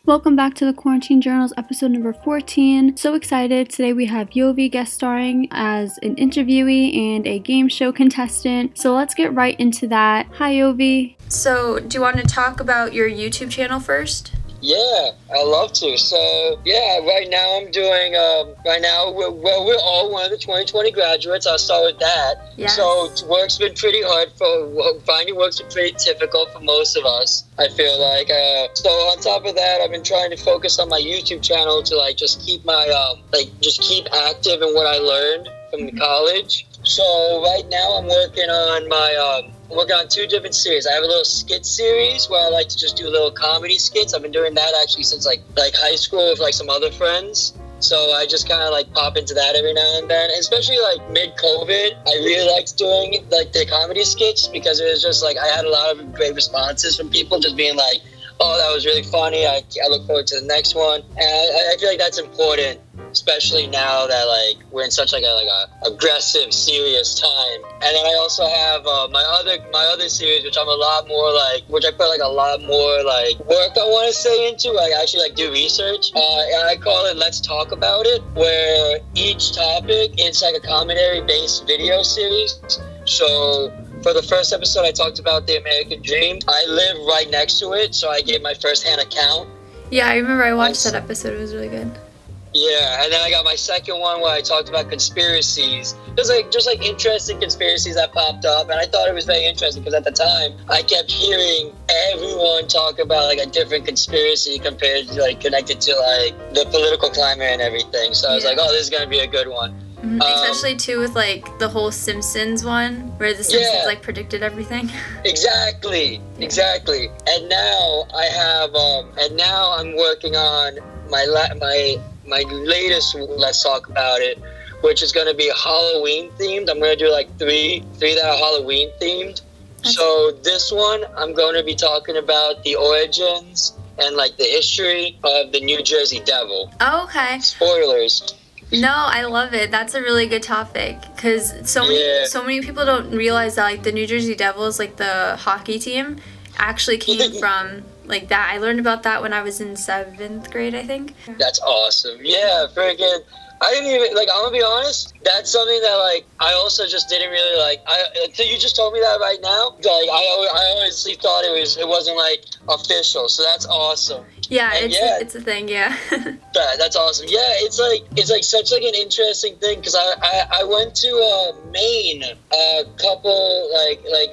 Welcome back to the Quarantine Journals, episode number 14. So excited. Today we have Yovi guest starring as an interviewee and a game show contestant. So let's get right into that. Hi, Yovi. So, do you want to talk about your YouTube channel first? Yeah, I love to. So, yeah, right now I'm doing, we're all one of the 2020 graduates. I'll start with that. Yes. So, work's been pretty hard finding work's been pretty difficult for most of us, I feel like. So, on top of that, I've been trying to focus on my YouTube channel to, just keep my, keep active in what I learned from college. So, right now I'm working on I'm working on 2 different series. I have a little skit series where I like to just do little comedy skits. I've been doing that actually since like high school with some other friends. So I just kind of pop into that every now and then. And especially mid-COVID, I really liked doing the comedy skits because it was just I had a lot of great responses from people just being like, oh, that was really funny. I look forward to the next one. And I feel like that's important, especially now that we're in such a aggressive, serious time. And then I also have my other series, which I'm a lot more which I put a lot more work I want to say into. I actually do research. And I call it Let's Talk About It, where each topic is a commentary-based video series. So for the first episode, I talked about the American Dream. I live right next to it, so I gave my first-hand account. Yeah, I remember I watched that episode. It was really good. Yeah, and then I got my second one where I talked about conspiracies. Just interesting conspiracies that popped up, and I thought it was very interesting because at the time I kept hearing everyone talk about a different conspiracy compared to connected to the political climate and everything. So I was oh, this is gonna be a good one. Mm-hmm. Especially too with the whole Simpsons one where the Simpsons predicted everything. Exactly. And now I have I'm working on my latest Let's Talk About It, which is going to be Halloween themed. I'm going to do three that are Halloween themed. So this one, I'm going to be talking about the origins and the history of the New Jersey Devil. Oh, okay. Spoilers. No, I love it. That's a really good topic because so many people don't realize that the New Jersey Devils, the hockey team, actually came from that. I learned about that when I was in 7th grade, I think. That's awesome. Yeah, freaking. I didn't even, I'm gonna be honest, that's something that, I also just didn't really, until you just told me that right now, I honestly thought it wasn't, official, so that's awesome. Yeah, it's a thing, yeah. That's awesome. Yeah, it's such, an interesting thing, because I went to, Maine a couple,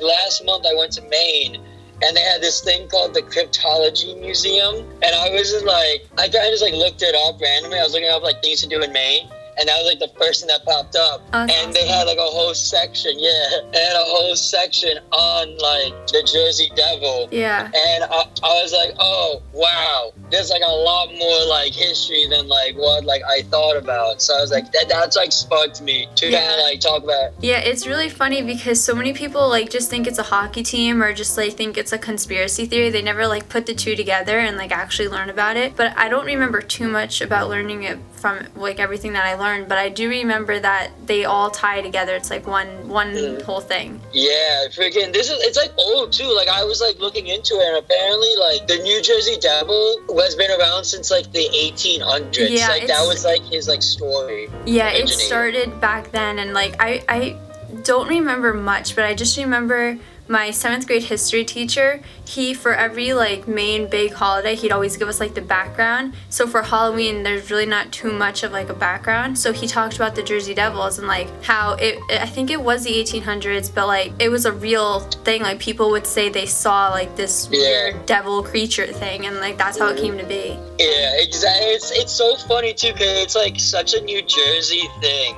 last month I went to Maine, and they had this thing called the Cryptology Museum. And I was I kind of just looked it up randomly. I was looking up things to do in Maine. And that was the first thing that popped up. And they had a whole section, They had a whole section on the Jersey Devil. Yeah. And I was oh, wow. There's a lot more history than what I thought about. So I was that's sparked me to kind of talk about. Yeah, it's really funny because so many people just think it's a hockey team or just think it's a conspiracy theory. They never put the two together and actually learn about it. But I don't remember too much about learning it from everything that I learned, but I do remember that they all tie together. It's one whole thing. Yeah, freaking it's old too. I was looking into it, and apparently the New Jersey Devil has been around since the 1800s. Yeah, that was his story. Yeah, it started back then, and I don't remember much, but I just remember my 7th grade history teacher, he, for every Main big holiday, he'd always give us the background. So for Halloween, there's really not too much of a background. So he talked about the Jersey Devils and how I think it was the 1800s, but it was a real thing. People would say they saw this weird devil creature thing, and that's how it came to be. Yeah, exactly. It's so funny too, because it's such a New Jersey thing.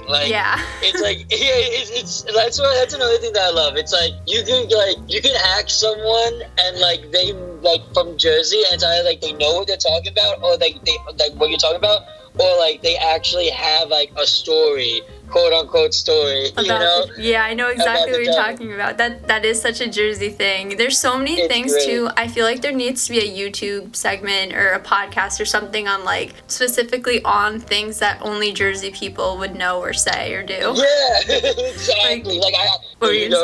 It's that's another thing that I love. It's you can ask someone and they from Jersey, and it's either they know what they're talking about, or they what you're talking about, or they actually have a story quote unquote story. Yeah, I know exactly what you're devil. talking about. That is such a Jersey thing. There's so many It's things great. too. I feel like there needs to be a YouTube segment or a podcast or something on like specifically on things that only Jersey people would know or say or do. Yeah, exactly.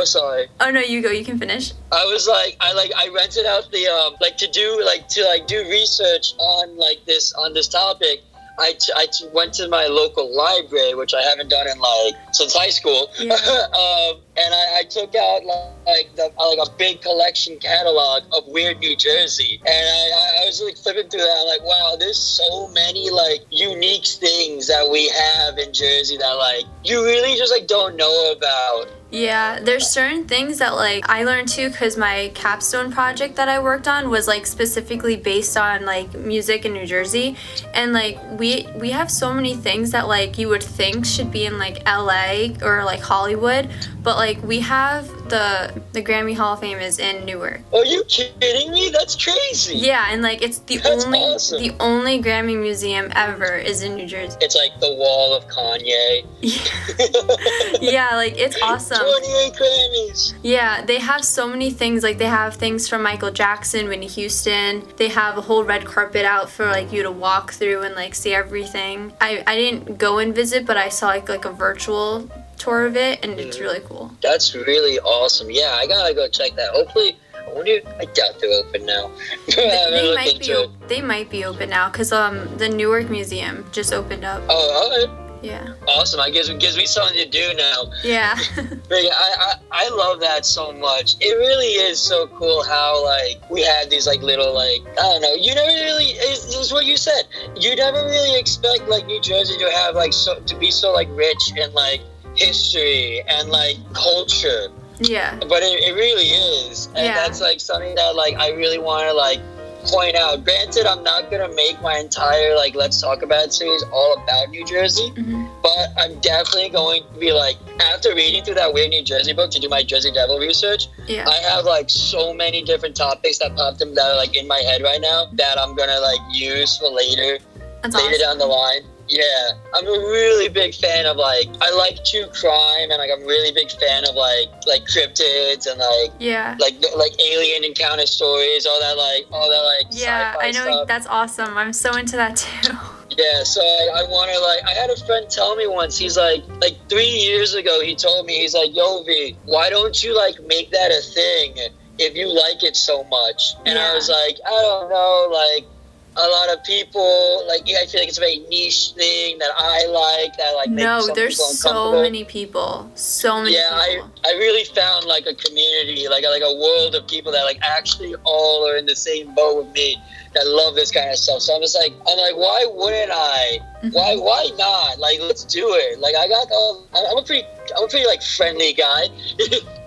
Sorry. Oh no, you go. You can finish. I was like, I rented out the to do research on this topic. I went to my local library, which I haven't done in since high school. Yeah. And I took out a big collection catalog of weird New Jersey, and I was like flipping through that. I'm like, wow, there's so many unique things that we have in Jersey that you really just don't know about. Yeah, there's certain things that I learned too because my capstone project that I worked on was specifically based on music in New Jersey, and we have so many things that you would think should be in LA or Hollywood, but we have the Grammy Hall of Fame is in Newark. Are you kidding me? That's crazy. Yeah, and it's That's awesome. the only Grammy museum ever is in New Jersey. It's the wall of Kanye. Yeah, it's awesome. 28 Grammys. Yeah, they have so many things. They have things from Michael Jackson, Whitney Houston. They have a whole red carpet out for you to walk through and see everything. I didn't go and visit, but I saw like a virtual tour of it, and it's really cool. That's really awesome. Yeah, I gotta go check that. Hopefully, I doubt they're open now. They might be open now because the Newark Museum just opened up. Oh, all right. Yeah. Awesome. I guess it gives me something to do now. Yeah. I love that so much. It really is so cool how we had these little I don't know. You never really is what you said. You never really expect New Jersey to have to be so rich in history and culture. Yeah. But it really is, and that's something that I really want to point out. Granted, I'm not gonna make my entire Let's Talk About It series all about New Jersey, but I'm definitely going to be after reading through that weird New Jersey book to do my Jersey Devil research. Yeah. I have so many different topics that popped in that are in my head right now that I'm gonna use for later. That's later awesome. down the line. Yeah, I'm a really big fan of I like true crime, and I'm really big fan of cryptids and yeah, alien encounter stories, all that yeah, sci-fi I know stuff. that's awesome. I'm so into that too. Yeah, so I want to I had a friend tell me once, he's 3 years ago, he told me, he's Yovi, why don't you make that a thing if you like it so much? And I was I don't know, a lot of people I feel it's a very niche thing that I like that No, some there's people so many people. So many people. I really found a community, a world of people that actually all are in the same boat with me that love this kind of stuff. So I'm just why wouldn't I? Why not? Let's do it. I'm a pretty friendly guy.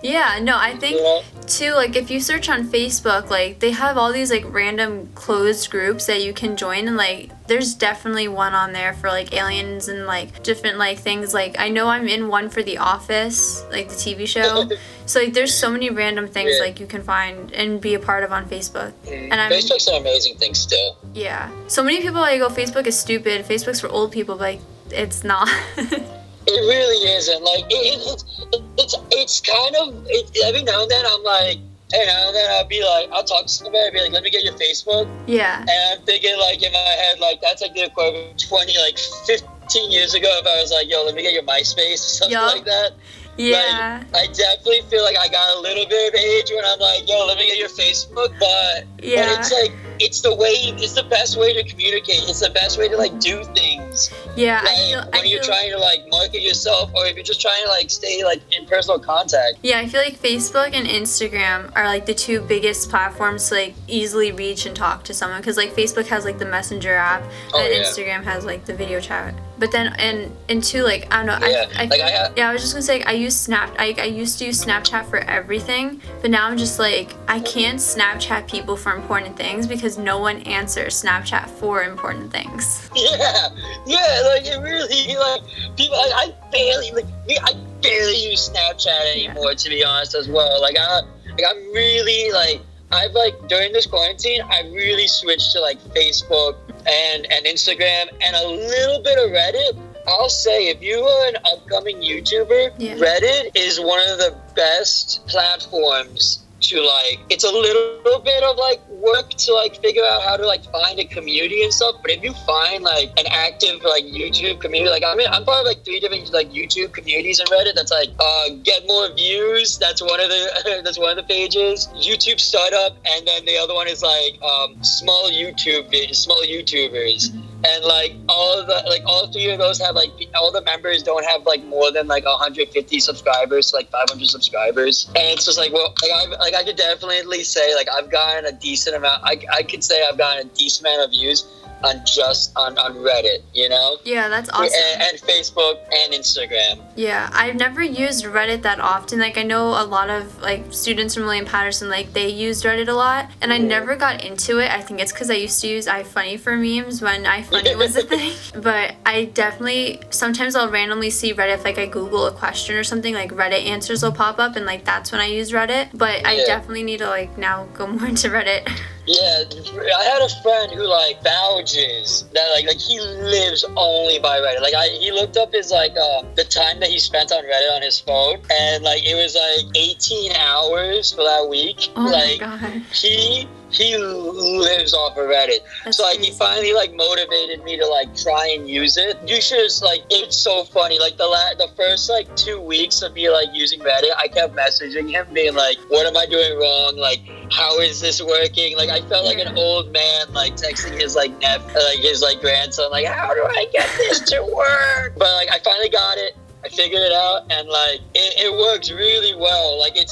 Yeah, no, I think too, if you search on Facebook, they have all these random closed groups that you can join, and there's definitely one on there for aliens and different things. I know I'm in one for The Office, the TV show. So there's so many random things you can find and be a part of on Facebook. And Facebook's an amazing thing still. Yeah. So many people Facebook is stupid. Facebook's for old people, but it's not. It really isn't. It's kind of every now and then I'm hey, now and then I'll talk to somebody, I'll be let me get your Facebook. Yeah. And I'm thinking in my head that's the equivalent of 20 15 years ago if I was yo, let me get your MySpace or something like that. Yeah. I definitely feel I got a little bit of age when I'm yo, let me get your Facebook, but it's it's the best way to communicate. It's the best way to do things. Yeah, when you're trying to market yourself, or if you're just trying to stay in personal contact. Yeah, I feel Facebook and Instagram are the two biggest platforms to easily reach and talk to someone, because Facebook has the Messenger app, and Instagram has the video chat. But then and two I don't know. I was just gonna say I used to use Snapchat for everything, but now I'm just I can't Snapchat people for important things because no one answers Snapchat for important things. Yeah, it really people. I barely use Snapchat anymore, to be honest, as well. I'm really I've during this quarantine, I really switched to Facebook and Instagram and a little bit of Reddit, I'll say, if you are an upcoming YouTuber, Yeah. Reddit is one of the best platforms to like. It's a little bit of like work to like figure out how to like find a community and stuff. But if you find like an active like YouTube community, like I'm part of like 3 different like YouTube communities on Reddit. That's like get more views. That's one of the that's one of the pages. YouTube startup, and then the other one is like small YouTubers. And like all 3 of those have like all the members don't have like more than like 150 subscribers to like 500 subscribers, and it's just like, well, like I could definitely say like I've gotten a decent amount. I could say I've gotten a decent amount of views on Reddit, you know? Yeah, that's awesome. And Facebook and Instagram. Yeah, I've never used Reddit that often. Like, I know a lot of like students from William Patterson, like they use Reddit a lot, and I never got into it. I think it's because I used to use iFunny for memes when iFunny was a thing. But I definitely, sometimes I'll randomly see Reddit if like I Google a question or something, like Reddit answers will pop up, and like that's when I use Reddit. But I definitely need to like now go more into Reddit. Yeah, I had a friend who like vouches that like he lives only by Reddit. Like he looked up his like the time that he spent on Reddit on his phone, and like it was like 18 hours for that week. Oh like, my god. He lives off of Reddit. That's so like crazy. he finally like motivated me to like try and use it. You should just like, it's so funny. Like the first like 2 weeks of me like using Reddit, I kept messaging him being like, what am I doing wrong? Like, how is this working? Like I felt like an old man like texting his like his like grandson, like, how do I get this to work? But like I finally got it. I figured it out, and like it works really well. Like it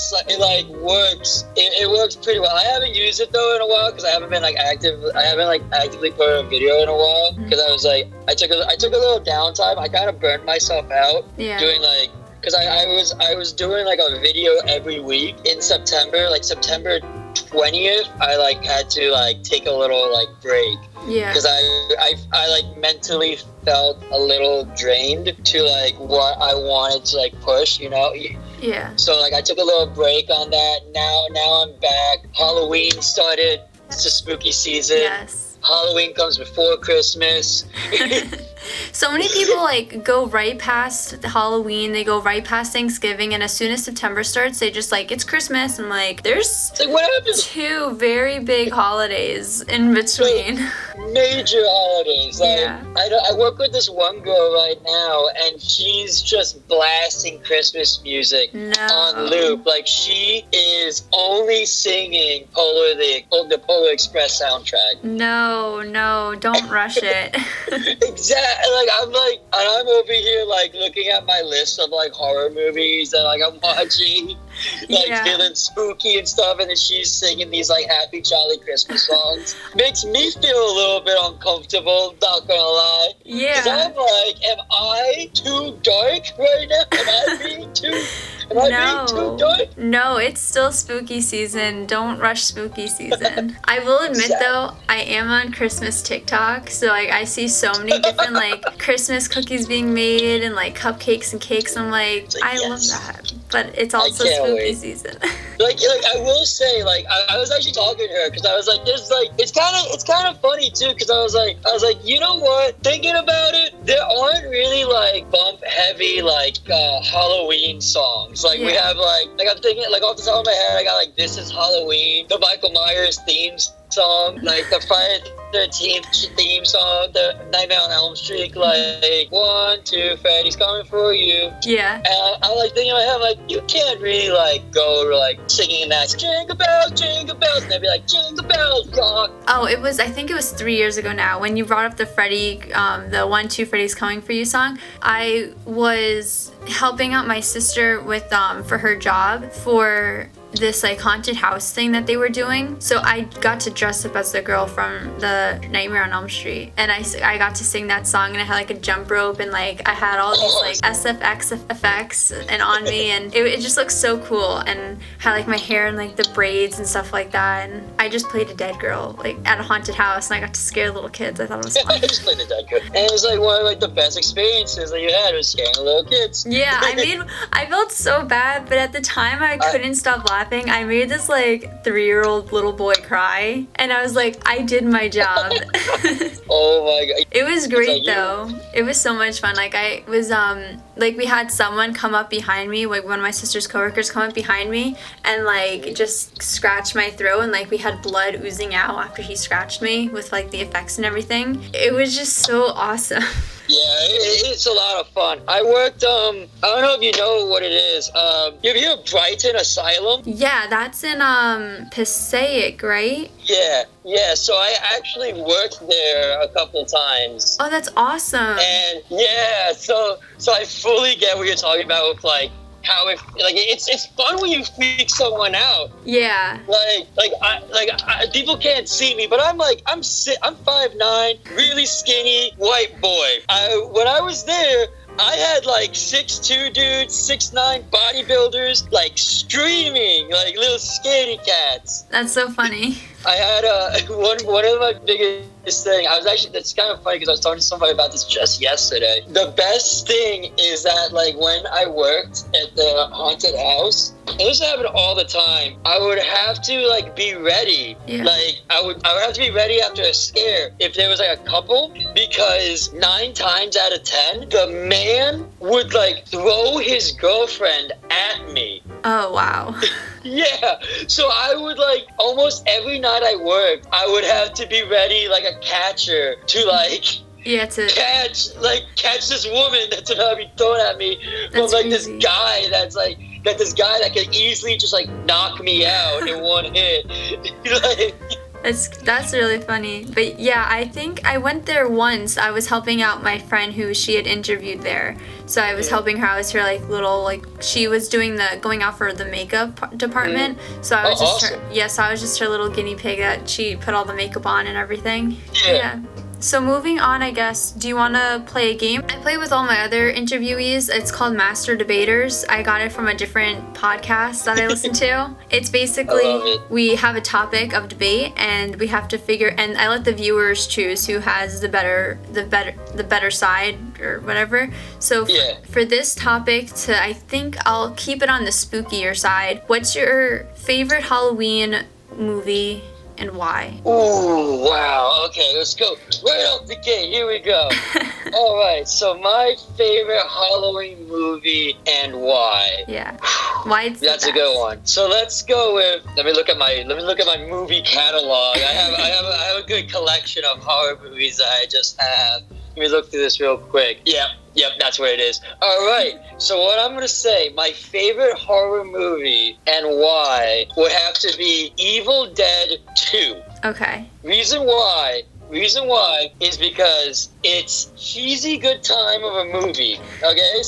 works. It works pretty well. I haven't used it though in a while because I haven't been like active. I haven't like actively put a video in a while because I was like I took a little downtime. I kind of burned myself out doing like. Because I was doing like a video every week in September, like September 20th. I like had to like take a little like break. Yeah. Because I like mentally felt a little drained to like what I wanted to like push, you know. Yeah. So like I took a little break on that. Now I'm back. Halloween started. It's a spooky season. Yes. Halloween comes before Christmas. So many people like go right past Halloween, they go right past Thanksgiving, and as soon as September starts, they just like, it's Christmas. I'm like, there's It's like, what happens? 2 very big holidays in between. Major holidays. Like, Yeah. I work with this one girl right now, and she's just blasting Christmas music on loop. Like she is only singing the Polar Express soundtrack. No, don't rush it. Exactly. Like I'm over here like looking at my list of like horror movies that like I'm watching, like feeling spooky and stuff, and then she's singing these like happy jolly Christmas songs. Makes me feel a little bit uncomfortable, not gonna lie. Yeah. 'Cause I'm like, am I too dark right now? Am I being too dark? No, it's still spooky season. Don't rush spooky season. I will admit though, I am on Christmas TikTok, so like I see so many different like Christmas cookies being made and like cupcakes and cakes. I'm like, I love that. But it's also spooky season. Like I will say, like I was actually talking to her because I was like, there's like it's kind of funny too because I was like, you know what? Thinking about it, there aren't really like bump heavy like Halloween songs. Like we have like I'm thinking like off the top of my head, I got like This Is Halloween, the Michael Myers themes song, like the Friday the 13th theme song, the Nightmare on Elm Street, like 1, 2, Freddy's coming for you. Yeah. And I'm like thinking in my head, I'm like, you can't really like go like singing that jingle bells, and they'd be like jingle bells rock. Oh, I think it was 3 years ago now when you brought up the the 1, 2 Freddy's Coming for You song. I was helping out my sister with for her job for this like haunted house thing that they were doing. So I got to dress up as the girl from the Nightmare on Elm Street, and I got to sing that song, and I had like a jump rope, and like I had all these like SFX effects and on me, and it just looked so cool, and had like my hair and like the braids and stuff like that, and I just played a dead girl like at a haunted house, and I got to scare little kids. I thought it was fun. I just played the dead girl, and it was like one of like the best experiences that you had was scaring little kids. Yeah, I felt so bad, but at the time I couldn't stop laughing. I made this like 3-year-old little boy cry, and I was like, I did my job. Oh my god. It was was great like though. It was so much fun. Like I was like we had someone come up behind me, like one of my sister's coworkers come up behind me and like just scratch my throat, and like we had blood oozing out after he scratched me with like the effects and everything. It was just so awesome. Yeah, it's a lot of fun. I worked, I don't know if you know what it is. You ever hear of Brighton Asylum? Yeah, that's in Passaic, right? Yeah. So I actually worked there a couple times. Oh, that's awesome. And yeah, so I fully get what you're talking about with like how it's fun when you freak someone out. Yeah. People can't see me, but I'm 5'9", really skinny white boy. When I was there, I had like 6'2" dudes, 6'9" bodybuilders, like screaming like little scaredy cats. That's so funny. I had one of my biggest thing. That's kind of funny because I was talking to somebody about this just yesterday. The best thing is that like when I worked at the haunted house, and this happened all the time, I would have to like be ready. Yeah. Like I would have to be ready after a scare if there was like a couple, because 9 times out of 10 the man would like throw his girlfriend at me. Oh wow. Yeah, so I would like almost every night I worked, I would have to be ready like a catcher to like catch this woman that's about to be thrown at me from like crazy. this guy that could easily just like knock me out in one hit. Like, That's really funny. But yeah, I think I went there once. I was helping out my friend who she had interviewed there. So I was helping her. I was her like little like she was going out for the makeup department. So I was so I was just her little guinea pig that she put all the makeup on and everything. Yeah. So moving on, I guess, do you want to play a game? I play with all my other interviewees. It's called Master Debaters. I got it from a different podcast that I listen to. It's basically, we have a topic of debate and we have to and I let the viewers choose who has the better side or whatever. So for this topic, I think I'll keep it on the spookier side. What's your favorite Halloween movie? And why? Ooh, wow. Okay, let's go right off the gate. Here we go. All right. So my favorite Halloween movie and why? Yeah. Why? That's a good one. So let's go with. Let me look at my movie catalog. I have a good collection of horror movies that I just have. Let me look through this real quick. Yep, that's where it is. All right, so what I'm going to say, my favorite horror movie and why would have to be Evil Dead 2. Okay. Reason why is because it's cheesy good time of a movie, okay?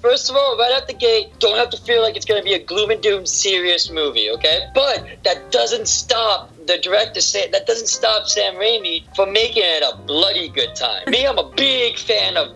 First of all, right out the gate, don't have to feel like it's going to be a gloom and doom serious movie, okay? But that doesn't stop the director that doesn't stop Sam Raimi from making it a bloody good time. Me, I'm a big fan of.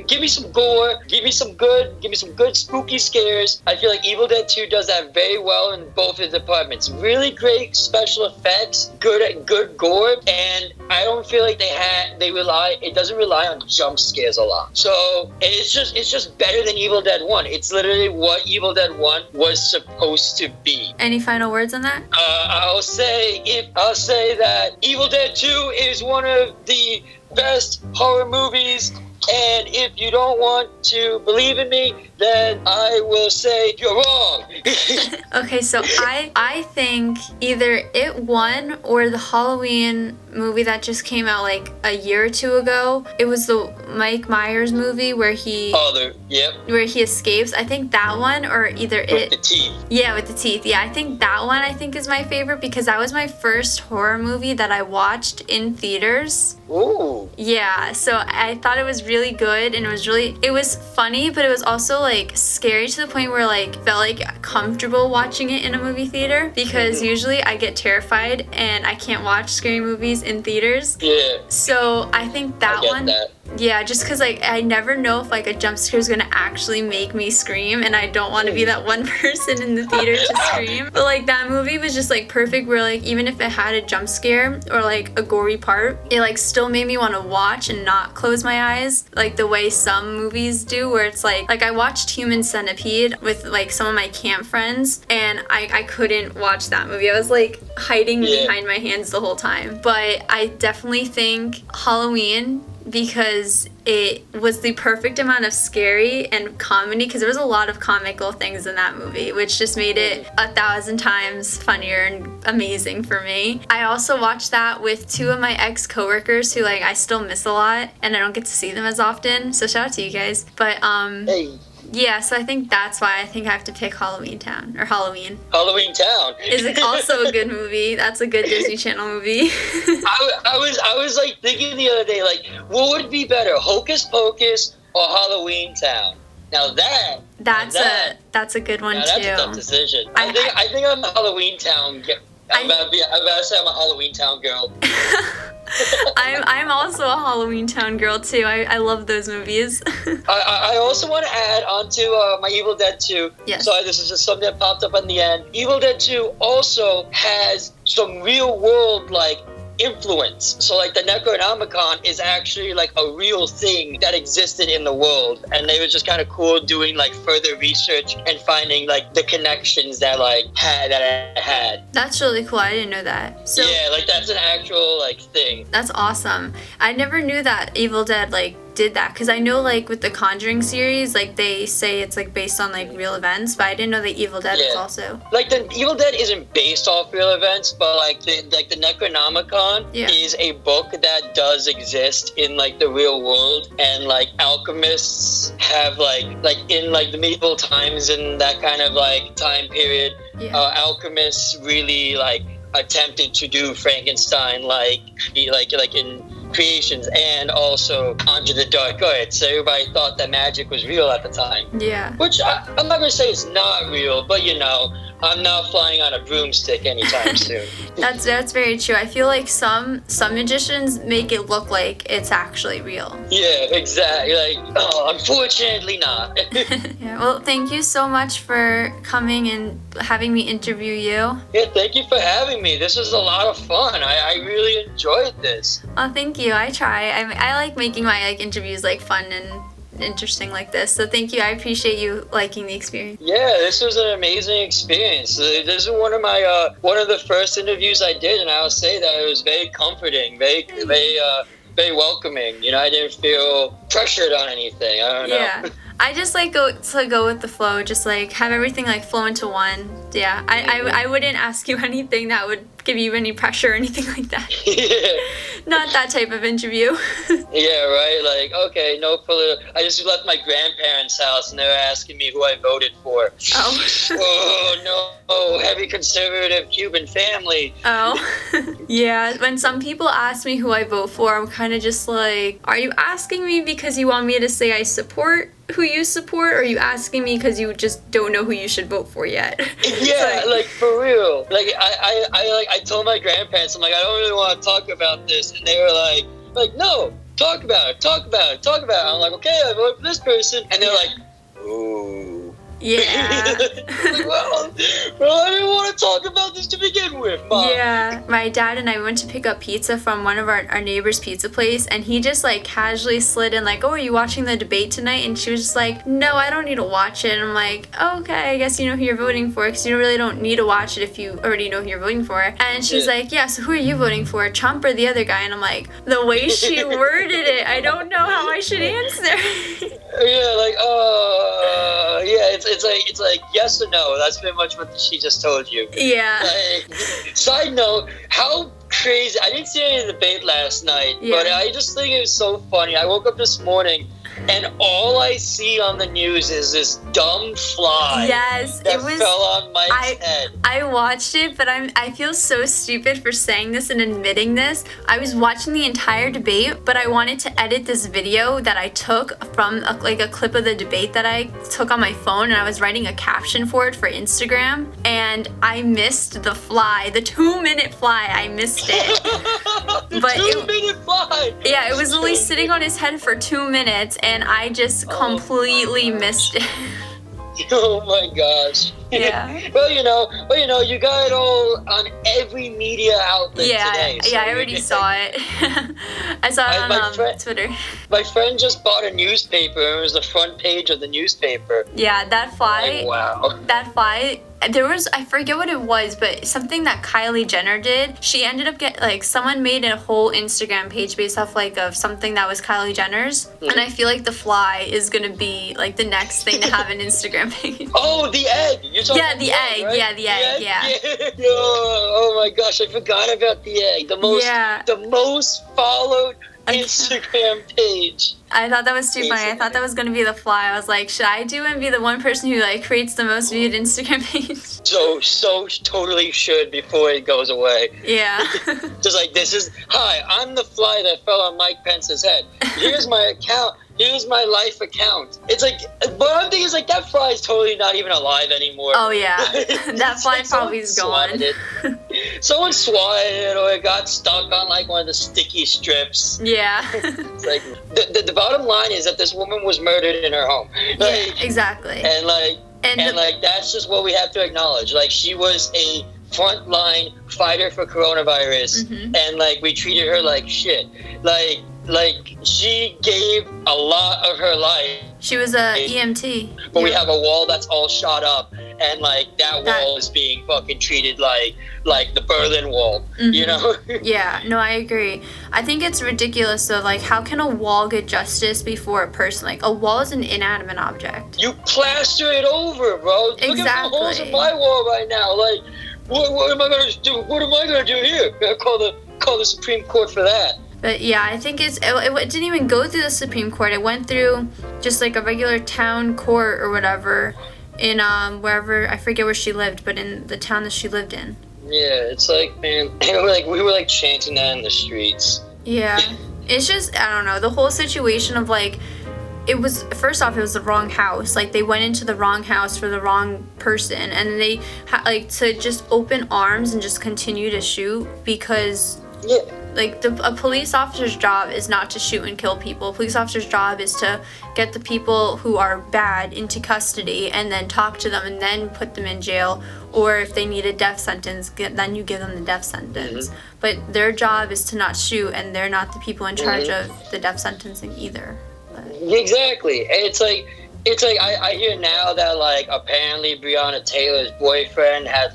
Give me some gore, give me some good spooky scares. I feel like Evil Dead 2 does that very well in both the departments. Really great special effects, good gore, and I don't feel like it doesn't rely on jump scares a lot. So it's just better than Evil Dead 1. It's literally what Evil Dead 1 was supposed to be. Any final words on that? I'll say that Evil Dead 2 is one of the best horror movies. And if you don't want to believe in me, then I will say you're wrong. Okay, so I think either it won or the Halloween movie that just came out like a year or two ago. It was the Mike Myers movie where he where he escapes. I think that one or either with the teeth. Yeah, with the teeth. Yeah, I think that one is my favorite because that was my first horror movie that I watched in theaters. Ooh. Yeah, so I thought it was really good and it was funny, but it was also like scary to the point where like felt like comfortable watching it in a movie theater because usually I get terrified and I can't watch scary movies in theaters. Yeah. So I think that one. Yeah, just because like I never know if like a jump scare is gonna actually make me scream, and I don't want to be that one person in the theater to scream. But like that movie was just like perfect, where like even if it had a jump scare or like a gory part, it like still made me want to watch and not close my eyes, like the way some movies do, where it's like I watched Human Centipede with like some of my camp friends, and I couldn't watch that movie. I was like hiding behind my hands the whole time. But I definitely think Halloween, because it was the perfect amount of scary and comedy, because there was a lot of comical things in that movie, which just made it 1,000 times funnier and amazing for me. I also watched that with 2 of my ex-coworkers who like I still miss a lot, and I don't get to see them as often, so shout out to you guys. But Hey. yeah, so I think that's why I think I have to pick Halloween Town, or Halloween. Halloween Town Is also a good movie. That's a good Disney Channel movie. I was like thinking the other day, like, what would be better, Hocus Pocus or Halloween Town? Now that's a good one that's too. a tough decision. I think I'm a Halloween Town. I'm about to say I'm a Halloween Town girl. I'm also a Halloween Town girl too. I love those movies. I also want to add on to my Evil Dead 2. Yes. Sorry, this is just something that popped up on the end. Evil Dead 2 also has some real world like influence. So like the Necronomicon is actually like a real thing that existed in the world, and they were just kind of cool doing like further research and finding like the connections that I had. That's really cool. I didn't know that. So yeah, like that's an actual like thing. that's awesome. I never knew that Evil Dead like did that, because I know like with the Conjuring series, like they say it's like based on like real events, but I didn't know that Evil Dead was also like the Evil Dead isn't based off real events, but like the Necronomicon is a book that does exist in like the real world, and like alchemists have like in like the medieval times and that kind of like time period, alchemists really like attempted to do Frankenstein like in creations, and also conjure the dark arts. So everybody thought that magic was real at the time. Yeah. Which I'm not gonna say it's not real, but you know, I'm not flying on a broomstick anytime soon. That's very true. I feel like some magicians make it look like it's actually real. Yeah, exactly. Like, unfortunately not. Yeah. Well, thank you so much for coming and having me interview you. Yeah, thank you for having me. This was a lot of fun. I really enjoyed this. Oh, thank you. I try. I like making my like interviews like fun and interesting like this. So thank you. I appreciate you liking the experience. Yeah, this was an amazing experience. This is one of my one of the first interviews I did, and I'll say that it was very comforting, very welcoming. You know, I didn't feel pressured on anything. I don't know. Yeah. I just like go with the flow, just like have everything like flow into one. Yeah. I wouldn't ask you anything that would give you any pressure or anything like that. Yeah. Not that type of interview. Yeah, right? Like, okay, no political... I just left my grandparents' house and they were asking me who I voted for. Oh. Oh, no. Heavy conservative Cuban family. Oh. Yeah, when some people ask me who I vote for, I'm kind of just like, are you asking me because you want me to say I support who you support, or are you asking me because you just don't know who you should vote for yet? Yeah, like for real. Like I told my grandparents, I'm like, I don't really want to talk about this, and they were like, no, talk about it. I'm like, okay, I vote for this person, and they're like, ooh. Yeah. Like, well, I didn't want to talk about this to begin with, Mom. Yeah, my dad and I went to pick up pizza from one of our neighbor's pizza place, and he just like casually slid in like, oh, are you watching the debate tonight? And she was just like, no, I don't need to watch it. And I'm like, oh, okay, I guess you know who you're voting for, because you really don't need to watch it if you already know who you're voting for. And she's like, yeah, so who are you voting for, Trump or the other guy? And I'm like, the way she worded it, I don't know how I should answer. Yeah, like, yeah, it's like yes or no. That's pretty much what she just told you. Yeah. Like, side note, how crazy! I didn't see any debate last night, but I just think it was so funny. I woke up this morning, and all I see on the news is this dumb fly. Yes, that it was. Fell on Mike's head. I watched it, but I feel so stupid for saying this and admitting this. I was watching the entire debate, but I wanted to edit this video that I took from a clip of the debate that I took on my phone, and I was writing a caption for it for Instagram, and I missed the fly, the 2-minute fly. I missed it. The But 2-minute fly. Yeah, it was literally sitting on his head for 2 minutes, and I just completely missed it. Oh my gosh. Yeah. Well, you know, you got it all on every media outlet today. So I already saw it. I saw it on Twitter. My friend just bought a newspaper. It was the front page of the newspaper. Yeah, that fly. Like, wow. That fly. There was, I forget what it was, but something that Kylie Jenner did. She ended up someone made a whole Instagram page based off of something that was Kylie Jenner's. Mm-hmm. And I feel like the fly is gonna be the next thing to have an Instagram page. Oh, the egg. You're talking about the egg. Right? Yeah, the egg. Yeah. Oh my gosh, I forgot about the egg. The most followed Instagram page. I thought that was too funny. I thought that was gonna be the fly. I was like, should I do and be the one person who creates the most viewed Instagram page? So totally should before it goes away. Yeah. Just this is, hi, I'm the fly that fell on Mike Pence's head. Here's my account. Here's my life account. It's but I'm thinking that fly is totally not even alive anymore. Oh yeah, that fly probably is gone. Someone swatted it, or it got stuck on one of the sticky strips. Yeah. It's the bottom line is that this woman was murdered in her home. Yeah, exactly. And that's just what we have to acknowledge. She was a frontline fighter for coronavirus, mm-hmm. and we treated her like shit. She gave a lot of her life. She was a EMT. But we have a wall that's all shot up, and that wall is being fucking treated like the Berlin Wall, mm-hmm. you know? Yeah, no, I agree. I think it's ridiculous though, how can a wall get justice before a person? A wall is an inanimate object. You plaster it over, bro. Exactly. Look at the holes in my wall right now. What am I gonna do? What am I gonna do here? Call the Supreme Court for that. But yeah, I think it didn't even go through the Supreme Court. It went through just a regular town court or whatever in wherever, I forget where she lived, but in the town that she lived in. Yeah, it's man, we were chanting that in the streets. Yeah, it's just, I don't know, the whole situation of it was, first off, it was the wrong house. They went into the wrong house for the wrong person, and they to just open arms and just continue to shoot because. Yeah. A police officer's job is not to shoot and kill people. A police officer's job is to get the people who are bad into custody and then talk to them and then put them in jail. Or if they need a death sentence, then you give them the death sentence. Mm-hmm. But their job is to not shoot, and they're not the people in charge mm-hmm. of the death sentencing either. But. Exactly. And I hear now that apparently Breonna Taylor's boyfriend had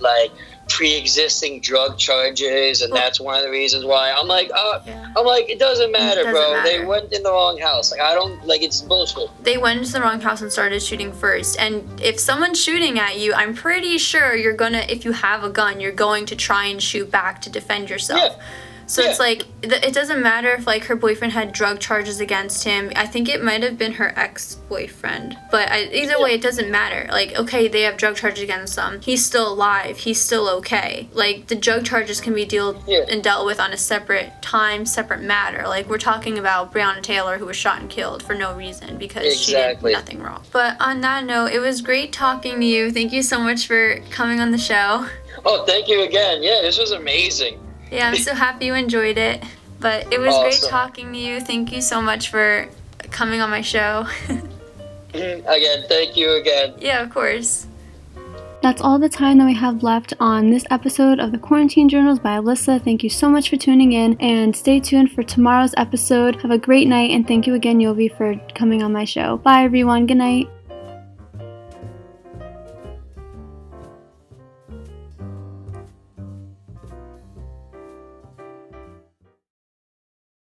pre-existing drug charges, and that's one of the reasons why I'm it doesn't matter, bro. They went in the wrong house. I don't it's bullshit. They went into the wrong house and started shooting first, and if someone's shooting at you, I'm pretty sure you're gonna, if you have a gun, you're going to try and shoot back to defend yourself. Yeah. So it's it doesn't matter if her boyfriend had drug charges against him. I think it might have been her ex-boyfriend, but either way, it doesn't matter. Okay, they have drug charges against them. He's still alive. He's still okay. The drug charges can be dealt with on a separate matter. We're talking about Breonna Taylor, who was shot and killed for no reason because she did nothing wrong. But on that note, it was great talking to you. Thank you so much for coming on the show. Oh, thank you again. Yeah, this was amazing. Yeah, I'm so happy you enjoyed it. But it was great talking to you. Thank you so much for coming on my show. Again, thank you again. Yeah, of course. That's all the time that we have left on this episode of the Quarantine Journals by Alyssa. Thank you so much for tuning in, and stay tuned for tomorrow's episode. Have a great night, and thank you again, Yovi, for coming on my show. Bye, everyone. Good night.